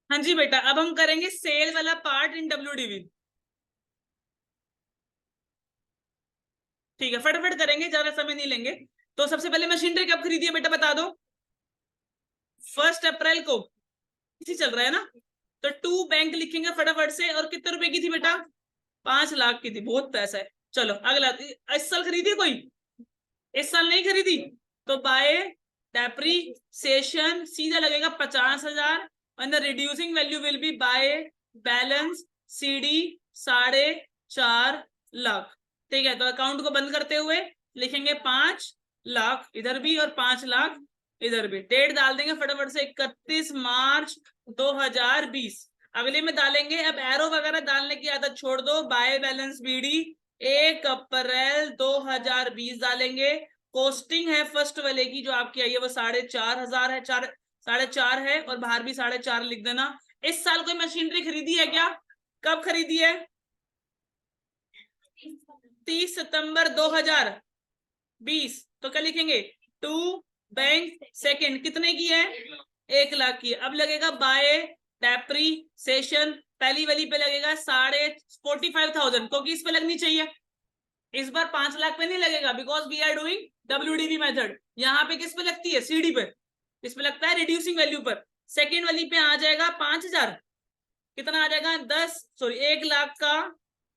हाँ जी बेटा, अब हम करेंगे सेल वाला पार्ट इन डब्ल्यूडीवी। ठीक है, फटाफट करेंगे, ज्यादा समय नहीं लेंगे। तो सबसे पहले मशीनरी कब खरीदी है बेटा, बता दो। 1 अप्रैल को। इसी चल रहा है ना। तो टू बैंक लिखेंगे फटाफट से। और कितने रुपए की थी बेटा? 5 लाख की थी। बहुत पैसा है। चलो अगला। इस साल खरीदी है कोई? इस साल नहीं खरीदी। तो बाय डेप्रीसिएशन सीधा लगेगा 50,000। And the reducing value will be by balance CD 4.5 lakh. ठीक है, तो अकाउंट को बंद करते हुए लिखेंगे 5 लाख इधर भी और 5 लाख इधर भी। डेट डाल देंगे फटाफट से 31 मार्च 2020। अगले में डालेंगे। अब एरो वगैरह डालने की आदत छोड़ दो। बाय बैलेंस बीडी 1 अप्रैल 2020 डालेंगे। कोस्टिंग है फर्स्ट वाले की जो आपकी आई है वो 4,500 है। 4.5 है और बाहर भी 4.5 लिख देना। इस साल कोई मशीनरी खरीदी है क्या? कब खरीदी है? 30 सितंबर 2020। तो क्या लिखेंगे? टू बैंक सेकंड कितने की है? 1 लाख की है। अब लगेगा बाय डेप्रीसिएशन। पहली वाली पे लगेगा 45,000 क्योंकि इस पे लगनी चाहिए। इस बार 5 लाख पे नहीं लगेगा because we are doing WDV method. यहाँ पे किस पे लगती है? सीडी पे। इस पे लगता है रिड्यूसिंग वैल्यू पर। सेकेंड वाली पे आ जाएगा 5,000। कितना आ जाएगा?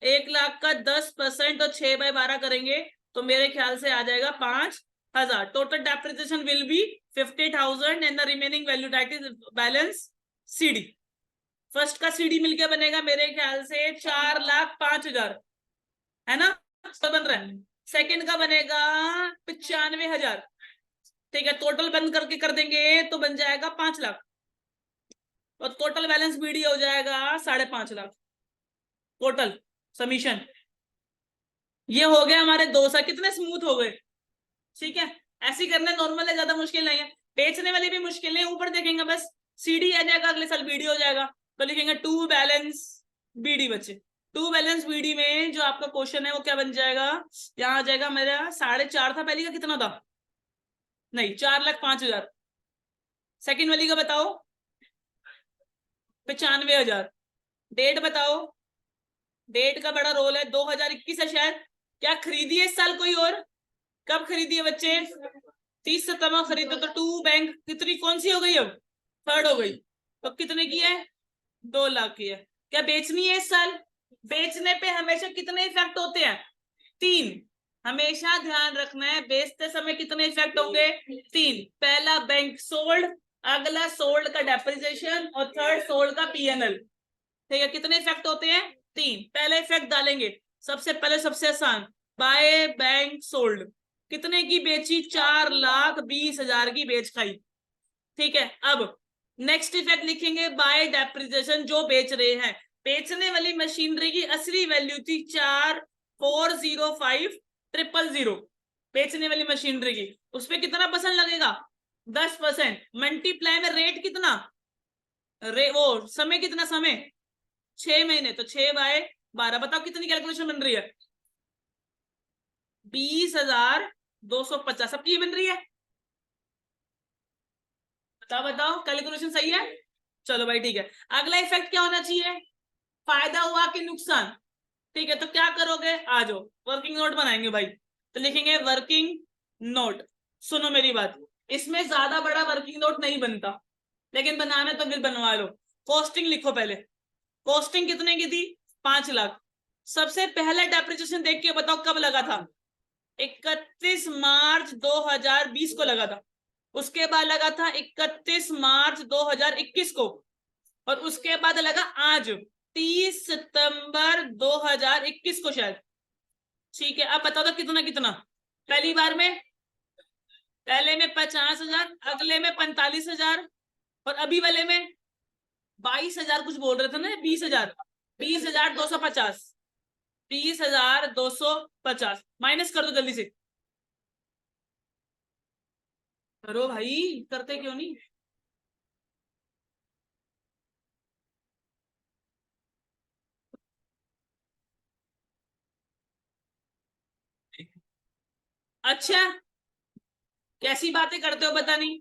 1 लाख का 10% और 6/12 करेंगे तो मेरे ख्याल से आ जाएगा 5,000। Total depreciation will be 50,000 and the remaining value that is balance CD. First का सीडी मिलके बनेगा मेरे ख्याल से 4,05,000, है ना? तो बन रहा है। सेकंड का बनेगा 95,000। ठीक है, टोटल बंद करके कर देंगे तो बन जाएगा 5 लाख। और टोटल बैलेंस बीडी हो जाएगा 5.5 लाख। टोटल समीशन ये हो गया हमारे 2 साल। कितने स्मूथ हो गए। ठीक है, ऐसे ही करना नॉर्मल है, ज्यादा मुश्किल नहीं है। बेचने वाली भी मुश्किल है, ऊपर देखेंगे बस। सीडी आ जाएगा, अगले साल बीडी हो जाएगा। तो लिखेंगे टू बैलेंस बीडी बच्चे। टू बैलेंस बीडी में जो आपका क्वेश्चन है वो क्या बन जाएगा? यहाँ आ जाएगा मेरा 4.5 था। पहले का कितना था? नहीं, 4,05,000। सेकंड वाली का बताओ। 95,000। डेट बताओ। डेट का बड़ा रोल है। 2021 है शायद। क्या खरीदी है इस साल कोई और? कब खरीदी है बच्चे? 30 सितंबर खरीदो। तो टू बैंक कितनी कौन सी हो गई? अब थर्ड हो गई। तो कितने की है? 2 लाख की है। क्या बेचनी है इस साल? बेचने पे हमेशा कितने इफेक्ट होते हैं? 3। हमेशा ध्यान रखना है बेचते समय कितने इफेक्ट होंगे? 3। पहला बैंक सोल्ड, अगला सोल्ड का डेप्रिसिएशन और थर्ड सोल्ड का पीएनएल। ठीक है, कितने इफेक्ट होते हैं? 3। पहले इफेक्ट डालेंगे। सबसे पहले सबसे आसान, बाय बैंक सोल्ड। कितने की बेची? 4,20,000 की बेच खाई। ठीक है, अब नेक्स्ट इफेक्ट लिखेंगे बाय डेप्रिसिएशन। जो बेच रहे हैं, बेचने वाली मशीनरी की असली वैल्यू थी 4,405,000। बेचने वाली मशीनरी की उस पर कितना परसेंट लगेगा? 10%। मल्टीप्लाई में रेट कितना? वो समय कितना? समय 6 महीने। तो 6/12 बताओ कितनी कैलकुलेशन बन रही है? 20,250 सबकी बन रही है। बताओ बताओ, कैलकुलेशन सही है? चलो भाई ठीक है। अगला इफेक्ट क्या होना चाहिए? फायदा हुआ कि नुकसान? ठीक है, तो क्या करोगे? आ जाओ, वर्किंग नोट बनाएंगे भाई। तो लिखेंगे वर्किंग नोट। सुनो मेरी बात, इसमें ज्यादा बड़ा वर्किंग नोट नहीं बनता, लेकिन बनाना तो फिर बनवा लो। कॉस्टिंग लिखो पहले। कॉस्टिंग कितने की थी? 5 लाख। सबसे पहला डेप्रिसिएशन देख के बताओ कब लगा था? 31 मार्च 2020 को लगा था। उसके बाद लगा था 31 मार्च 2021 को। और उसके बाद लगा आज 30 सितंबर 2021 को शायद। ठीक है, अब बताओ तो कितना कितना? पहली बार में, पहले में 50,000, अगले में 45,000 और अभी वाले में 22,000 कुछ बोल रहे थे ना? 20,000। 20,250। 20,250 माइनस कर दो जल्दी से। करो भाई, करते क्यों नहीं? अच्छा, कैसी बातें करते हो पता नहीं।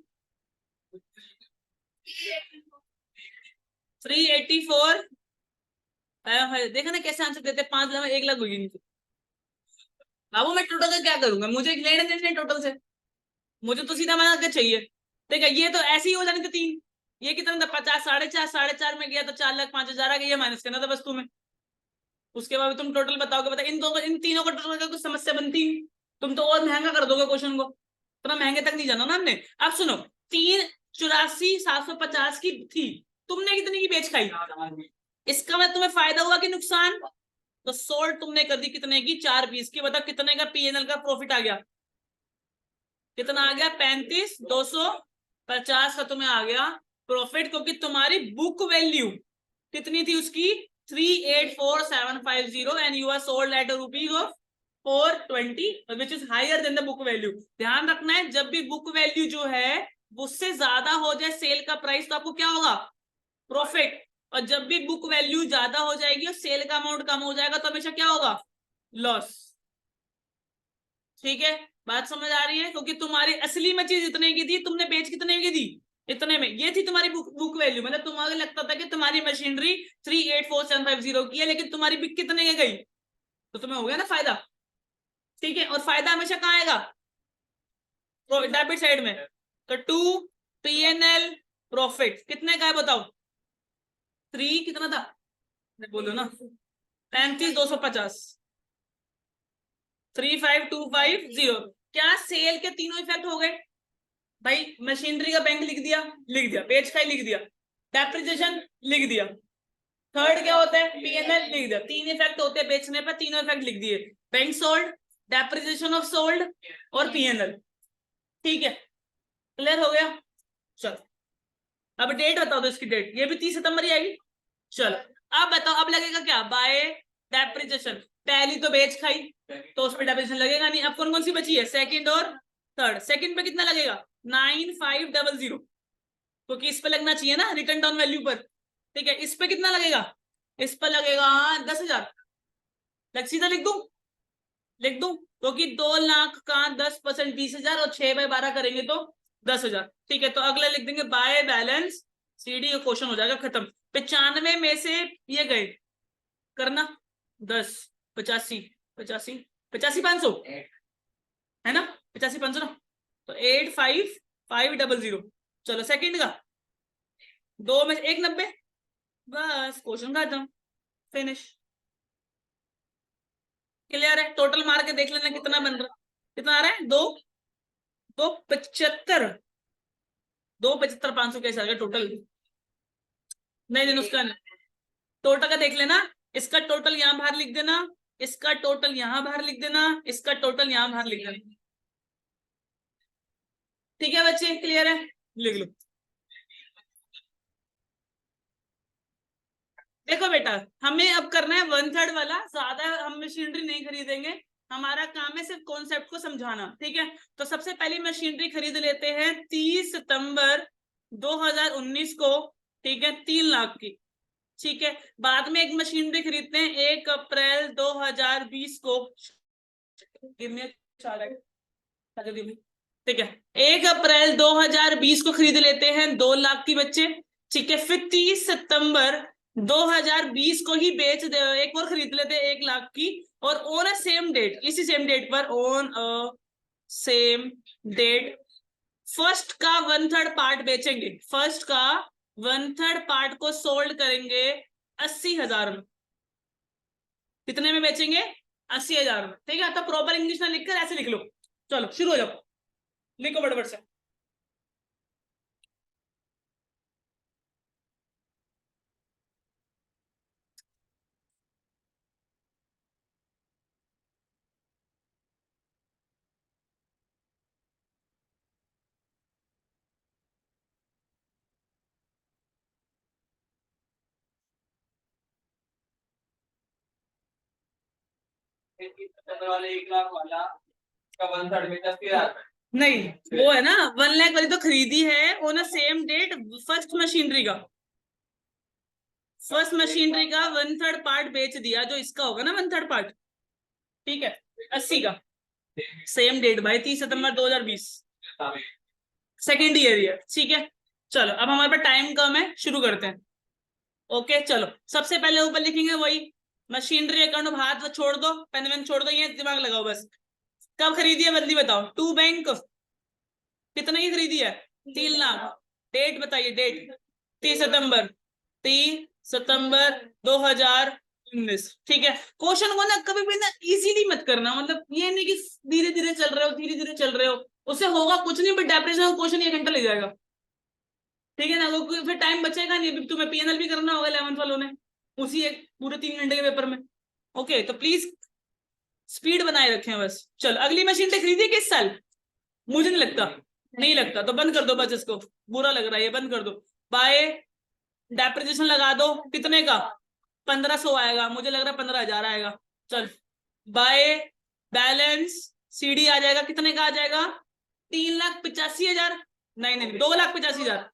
384। देखा ना कैसे आंसर देते, 5 में 1 लाख होगी। बाबू मैं टोटल का क्या करूंगा, मुझे एक लेने देने टोटल से, मुझे तो सीधा मना के चाहिए। ठीक है, ये तो ऐसे ही हो जानी थी 3। ये कितना था, 50, 4.5, 4.5 में गया तो 4,05,000 आ गया, ये माइनस करना था बस तुम्हें। उसके बाद तुम टोटल बताओगे, बता इन दो इन तीनों का टोटल का कुछ समस्या बनती। तुम तो और महंगा कर दोगे क्वेश्चन को, इतना महंगे तक नहीं जाना ना हमने। अब सुनो, 3,84,750 की थी, तुमने कितने की बेच खाई, इसका मतलब तुम्हें फायदा हुआ कि नुकसान। तो सोल्ड तुमने कर दी कितने की, 4 पीस की। बता कितने का पीएनएल का प्रॉफिट आ गया, कितना आ गया, 35,250 का तुम्हें आ गया प्रॉफिट, क्योंकि तुम्हारी बुक वैल्यू कितनी थी उसकी, 384,750 and you are sold at rupees of 420 which is higher than the book value. ध्यान रखना है, जब भी बुक वैल्यू जो है उससे ज्यादा हो जाए सेल का प्राइस, तो आपको क्या होगा, प्रॉफिट। और जब भी बुक वैल्यू ज्यादा हो जाएगी और सेल का अमाउंट कम हो जाएगा, तो हमेशा क्या होगा, लॉस। ठीक है, बात समझ आ रही है, क्योंकि तुम्हारी असली में चीज इतने की थी, तुमने बेच कितने की दी, इतने में। ये थी तुम्हारी बुक वैल्यू, मतलब तुम्हारे लगता था कि तुम्हारी मशीनरी 384,750 की है, लेकिन तुम्हारी बिक कितने की गई, तो तुम्हें हो गया ना फायदा। ठीक है, और फायदा हमेशा कहाँ आएगा, डेबिट साइड में। तो 2 पीएनएल प्रॉफिट कितने का है बताओ, 3 कितना था, बोलो ना, 35,250, 35,250। क्या सेल के तीनों इफेक्ट हो गए भाई, मशीनरी का बैंक लिख दिया, लिख दिया, बेच खाई लिख दिया, डेप्रिसिएशन लिख दिया, थर्ड क्या होता है, पीएनएल लिख दिया। 3 इफेक्ट होते हैं बेचने पर, तीनों इफेक्ट लिख दिए, bank sold, depreciation of sold और पीएनएल। ठीक है, क्लियर हो गया। चलो अब डेट बताओ, तो इसकी डेट ये भी 30 सितंबर ही आएगी। चलो अब बताओ, अब लगेगा क्या, बाय डेप्रिसिएशन। पहली तो बेच खाई, तो उस पर डेप्रिसिएशन लगेगा नहीं। अब कौन कौन सी बची है, सेकंड और थर्ड। सेकंड पे कितना लगेगा, 9,500, क्योंकि इस पे लगना चाहिए ना रिटर्न डाउन वैल्यू पर। ठीक है, इस पे कितना लगेगा, इस पर लगेगा 10,000। सीधा लिख दूं, लिख दूं, क्योंकि 2 लाख का 10% 20,000 और 6/12 करेंगे तो 10,000। ठीक है, तो अगला लिख देंगे बाय बैलेंस सीडी, क्वेश्चन हो जाएगा खत्म। 95 में से ये गए करना 10, 85, 85, 85,500 है ना, 85,500 ना, तो 8,5,500। चलो सेकंड का 2 में से 1,90, बस क्वेश्चन खत्म, फिनिश। क्लियर है, टोटल मार के देख लेना कितना बन रहा, कितना आ रहा है, 2,75, 2,75,500 कैसे आ गया टोटल, नहीं नहीं उसका नहीं, टोटल का देख लेना। इसका टोटल यहां बाहर लिख देना, इसका टोटल यहां बाहर लिख देना, इसका टोटल यहां बाहर लिख देना। ठीक है बच्चे, क्लियर है, लिख लो। देखो बेटा, हमें अब करना है 1/3 वाला, ज्यादा हम मशीनरी नहीं खरीदेंगे, हमारा काम है सिर्फ कॉन्सेप्ट को समझाना। ठीक है, तो सबसे पहले मशीनरी खरीद लेते हैं 30 सितंबर 2019 को। ठीक है, 3 लाख की। ठीक है, बाद में एक मशीनरी खरीदते हैं 1 अप्रैल 2020 को। ठीक है, 1 अप्रैल 2020 को खरीद लेते हैं 2 लाख की बच्चे। ठीक है, फिर 30 सितंबर 2020 को ही बेच दे, एक और खरीद लेते हैं 1 लाख की, और ऑन अ सेम डेट, इसी सेम डेट पर, on a same date first का 1/3 पार्ट बेचेंगे, फर्स्ट का 1/3 पार्ट को सोल्ड करेंगे 80,000 में। कितने में बेचेंगे, 80,000 में। ठीक है, तो प्रॉपर इंग्लिश में लिखकर ऐसे लिख लो। चलो शुरू हो जाओ, लिखो बड़बड़ से। वाले 1 लाख वाला का 1/3 में 10,000 नहीं, वो है ना 1 लाख वाली तो खरीदी है on same date, first machinery का, फर्स्ट मशीनरी का 1/3 पार्ट बेच दिया, जो इसका होगा ना 1/3 पार्ट। ठीक है, 80 का सेम डेट भाई, 30 सितंबर 2020, सेकेंड ईयर। ठीक है, चलो अब हमारे पास टाइम कम है, शुरू करते हैं। ओके चलो, सबसे पहले ऊपर लिखेंगे वही मशीनरी अकाउंट, हाथ छोड़ दो, पेन वेन छोड़ दो, ये दिमाग लगाओ बस। कब खरीदी है बदली बताओ, टू बैंक कितने की खरीदी है, 3 लाख। डेट बताइए, डेट 30 सितंबर, 30 सितंबर 2019। ठीक है, क्वेश्चन को ना कभी भी ना इजीली मत करना, मतलब ये नहीं कि धीरे धीरे चल रहे हो, धीरे धीरे चल रहे हो, उससे होगा कुछ नहीं, बट डेप्रेशन क्वेश्चन 1 घंटा लग जाएगा। ठीक है ना, वो फिर टाइम बचेगा नहीं, अभी तुम्हें पीएनएल भी करना होगा 11th वालों ने उसी एक पूरे 3 घंटे के पेपर में। ओके, तो प्लीज स्पीड बनाए रखें बस। चलो, अगली मशीन से खरीदी किस साल, मुझे नहीं लगता, नहीं लगता तो बंद कर दो बस, इसको बुरा लग रहा है ये बंद कर दो। बाय डेप्रिसिएशन लगा दो, कितने का, 1500 आएगा, मुझे लग रहा है 15,000 आएगा। चल, बाय बैलेंस सीडी आ जाएगा, कितने का आ जाएगा, 3,85,000, नहीं नहीं 2,85,000,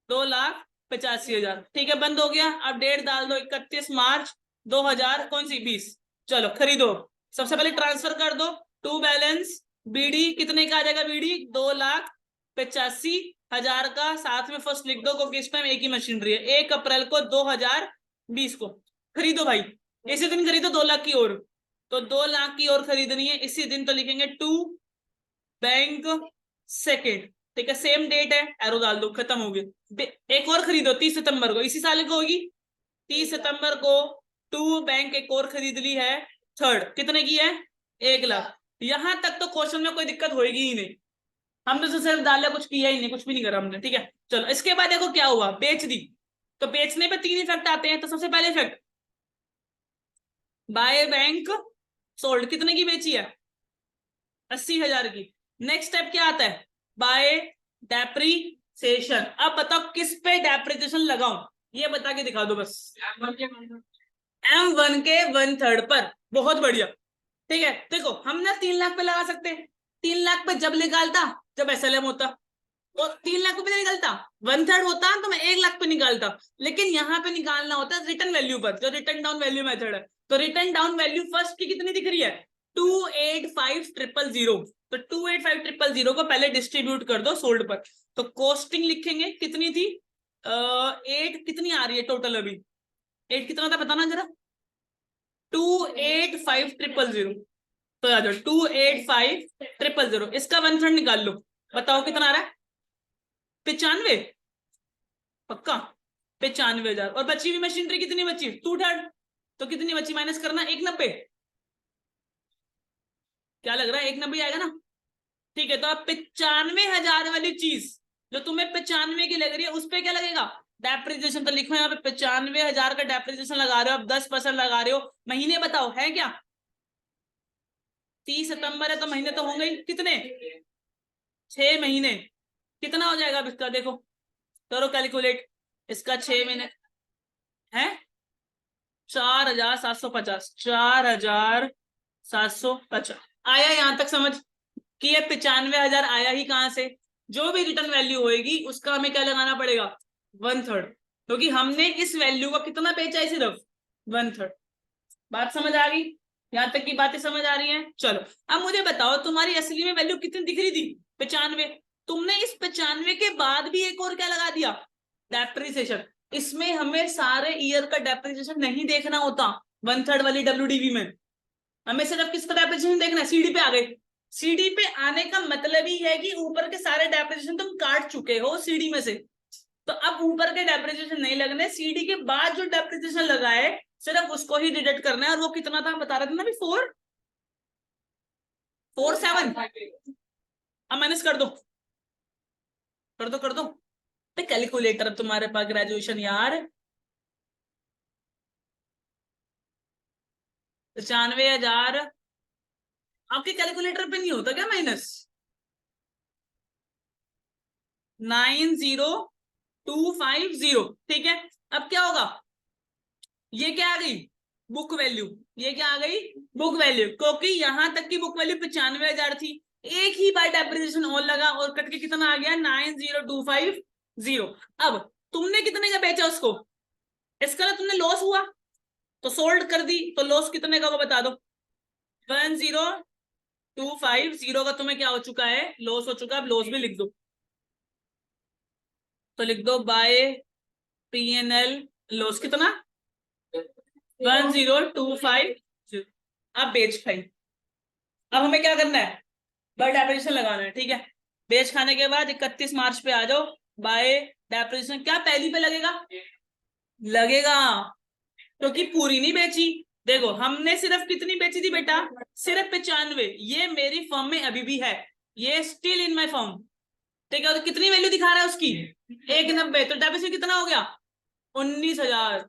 2,85,000। ठीक है, बंद हो गया। अब डेट डाल दो 31 मार्च 2000 कौन सी 20। चलो खरीदो, सबसे पहले ट्रांसफर कर दो टू बैलेंस बीडी, कितने का आ जाएगा बीडी, 2,85,000 का, साथ में फर्स्ट लिख दो क्योंकि इस टाइम एक ही मशीनरी है। 1 अप्रैल को 2020 को खरीदो भाई, इसी दिन खरीदो 2 लाख की और, तो 2 लाख की और खरीदनी है इसी दिन, तो लिखेंगे टू बैंक सेकेंड। ठीक है, सेम डेट है, एरो डाल दो, खत्म हो गया। एक और खरीदो 30 सितंबर को, इसी साल को होगी, 30 सितंबर को टू बैंक एक और खरीद ली है, थर्ड, कितने की है, 1 लाख। यहां तक तो क्वेश्चन में कोई दिक्कत होगी ही नहीं, हमने तो सिर्फ डाला, कुछ किया ही नहीं, कुछ भी नहीं करा हमने। ठीक है, चलो इसके बाद देखो क्या हुआ, बेच दी। तो बेचने पे 3 इफेक्ट आते हैं, तो सबसे पहले इफेक्ट बाय बैंक सोल्ड, कितने की बेची है, 80,000 की। नेक्स्ट स्टेप क्या आता है, बाय डेप्रीसिएशन। अब बताओ किस पे डेप्रीसिएशन लगाऊं, ये बता के दिखा दो बस। M1 के 1/3 पर, बहुत बढ़िया। ठीक है, देखो हम ना 3 लाख पे लगा सकते हैं, 3 लाख पे जब निकालता जब SLM होता, तो 3 लाख पे निकलता, 1/3 होता तो मैं 1 लाख पे निकालता, लेकिन यहाँ पे निकालना होता है रिटर्न वैल्यू पर, जो रिटर्न डाउन वैल्यू मेथड है। तो रिटर्न डाउन वैल्यू फर्स्ट की कितनी दिख रही है, 285,000, तो 285,000 को पहले डिस्ट्रीब्यूट कर दो सोल्ड पर। तो कॉस्टिंग लिखेंगे, कितनी थी, 8 कितनी आ रही है टोटल अभी, 8 कितना था बताना जरा, 285,000, तो आ जाओ 285,000, इसका 1/3 निकाल लो, बताओ कितना आ रहा है, 95, पक्का 95,000। और बची हुई मशीनरी कितनी बची, 2/3, तो कितनी बची माइनस करना, 190, क्या लग रहा है 190 आएगा ना। ठीक है, तो अब 95,000 वाली चीज जो तुम्हें 95 की लग रही है, उस पर क्या लगेगा, डेप्रिसिएशन। तो लिखो यहाँ पे 95,000 का डेप्रिसिएशन लगा रहे हो, अब 10% लगा रहे हो। महीने बताओ है क्या, 30 सितंबर है तो महीने तो होंगे ही, कितने, 6 महीने, कितना हो जाएगा अब इसका, देखो करो कैलकुलेट, इसका 6 महीने है 4,750, 4,750। आया यहां तक समझ कि ये 95,000 आया ही कहां से, जो भी रिटर्न वैल्यू होएगी उसका हमें क्या लगाना पड़ेगा, 1/3, क्योंकि हमने इस वैल्यू का कितना बेचा है, सिर्फ 1/3। बात समझ आ गई, यहां तक की बातें समझ आ रही हैं। चलो अब मुझे बताओ तुम्हारी असली में वैल्यू कितनी दिख रही थी, 95, तुमने इस 95 के बाद भी एक और क्या लगा दिया, डेप्रिसिएशन। इसमें हमें सारे ईयर का डेप्रिसिएशन नहीं देखना होता, 1/3 वाली WDV में हमें सिर्फ किसका डेप्रिसिएशन देखना है, सीडी पे आ गए। सीडी पे आने का मतलब ही है कि ऊपर के सारे डेप्रिसिएशन तुम काट चुके हो सीडी में से, तो अब ऊपर के डेप्रिसिएशन नहीं लगने, सीडी के बाद जो डेप्रिसिएशन लगा है सिर्फ उसको ही डिडक्ट करना है। और वो कितना था बता रहे थे ना अभी, 447, अब माइनस कर दो, कर दो कर दो, कैलकुलेटर तुम्हारे पास ग्रेजुएशन यार, 95,000 आपके कैलकुलेटर पे नहीं होता क्या माइनस, 90,250। ठीक है, अब क्या होगा, ये क्या आ गई, बुक वैल्यू, ये क्या आ गई, बुक वैल्यू, क्योंकि यहां तक की बुक वैल्यू 95,000 थी, एक ही बार डेप्रिसिएशन और लगा और कट के कितना आ गया, 90,250। अब तुमने कितने का बेचा उसको, इसका ना तुमने लॉस हुआ तो सोल्ड कर दी, तो लॉस कितने का वो बता दो, 10,250 का तुम्हें क्या हो चुका है, लॉस हो चुका है। अब लॉस भी लिख दो, तो लिख दो बाय PNL लॉस कितना 1025। अब बेच खाई। अब हमें क्या करना है, बाय डेप्रिसिएशन लगाना है, ठीक है। बेच खाने के बाद 31 मार्च पे आ जाओ, बाय डेप्रिसिएशन क्या पहली पे लगेगा, लगेगा, क्योंकि पूरी नहीं बेची। देखो हमने सिर्फ कितनी बेची थी बेटा, सिर्फ 95। ये मेरी फर्म में अभी भी है, ये स्टिल इन माय फर्म, ठीक है। तो कितनी वैल्यू दिखा रहा है उसकी 190, तो डेप्रिसिएशन कितना हो गया 19,000,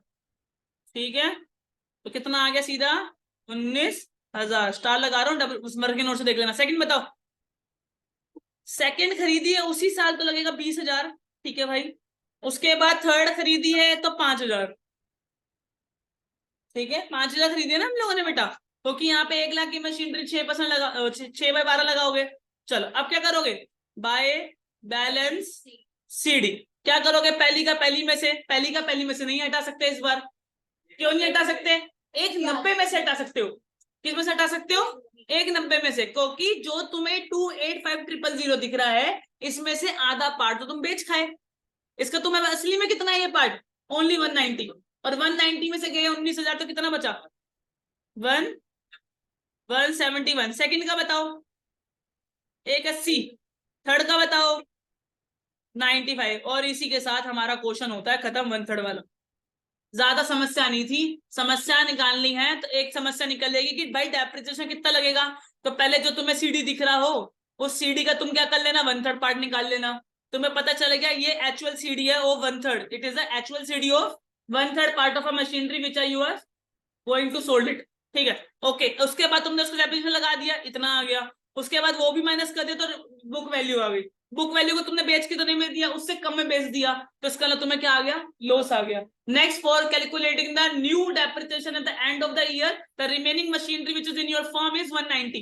ठीक है। तो कितना आ गया सीधा 19,000। स्टार लगा रहा हूँ, उस मर के नोट से देख लेना। सेकंड बताओ, सेकंड खरीदी है उसी साल तो लगेगा 20,000, ठीक है भाई। उसके बाद थर्ड खरीदी है तो 5,000, ठीक है। 5,000 खरीदी है ना हम लोगों ने बेटा, क्योंकि यहाँ पे 1 लाख की मशीनरी 6% लगा, 6/12 लगाओगे। चलो अब क्या करोगे, बाय बैलेंस सीडी। क्या करोगे, पहली का पहली में से नहीं हटा सकते इस बार। क्यों नहीं हटा सकते, 190 में से हटा सकते हो। किस में से हटा सकते हो, 190 में से, क्योंकि जो तुम्हें 285,000 दिख रहा है इसमें से आधा पार्ट तो तुम बेच खाए। इसका तुम्हें असली में कितना है ये पार्ट, ओनली 190, और 190 में से गए 19,000, तो कितना बचा 171। सेकंड का बताओ 180, थर्ड का बताओ 95, और इसी के साथ हमारा क्वेश्चन होता है खत्म, 1/3 वाला। ज्यादा समस्या नहीं थी, समस्या निकालनी है तो एक समस्या निकलेगी कि भाई डेप्रिसिएशन कितना लगेगा। तो पहले जो तुम्हें सीडी दिख रहा हो उस सीडी का तुम क्या कर लेना, 1/3 पार्ट निकाल लेना। तुम्हें पता चलेगा ये एक्चुअल सीडी है of 1/3, it is the actual CD of 1/3 part of a machinery which I you are going to sold it, ठीक है। ओके, उसके बाद तुमने उसको डेप्रिसिएशन लगा दिया, इतना आ गया। उसके बाद वो भी माइनस कर दिया तो बुक वैल्यू आ गई। बुक वैल्यू को तुमने बेच के तो नहीं बेच दिया, उससे कम में बेच दिया, तो इसका मतलब तुम्हें क्या आ गया, लॉस आ गया। Next, for calculating the new depreciation at the end of the year, the remaining machinery which is in your firm is 190,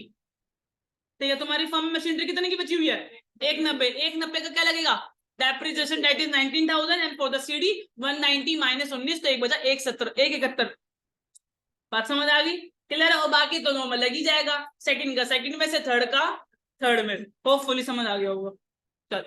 ठीक है। तुम्हारी फर्म में मशीनरी कितने की बची हुई है 190। 190 का क्या लगेगा, depreciation that is 19,000, and for the CD 190 minus 19, तो एक बचा 171। बात समझ आ गई, क्लियर है। और बाकी तो नॉर्मल लग ही जाएगा, सेकंड का सेकंड में से, थर्ड का थर्ड में। होपफुली समझ आ गया होगा। चल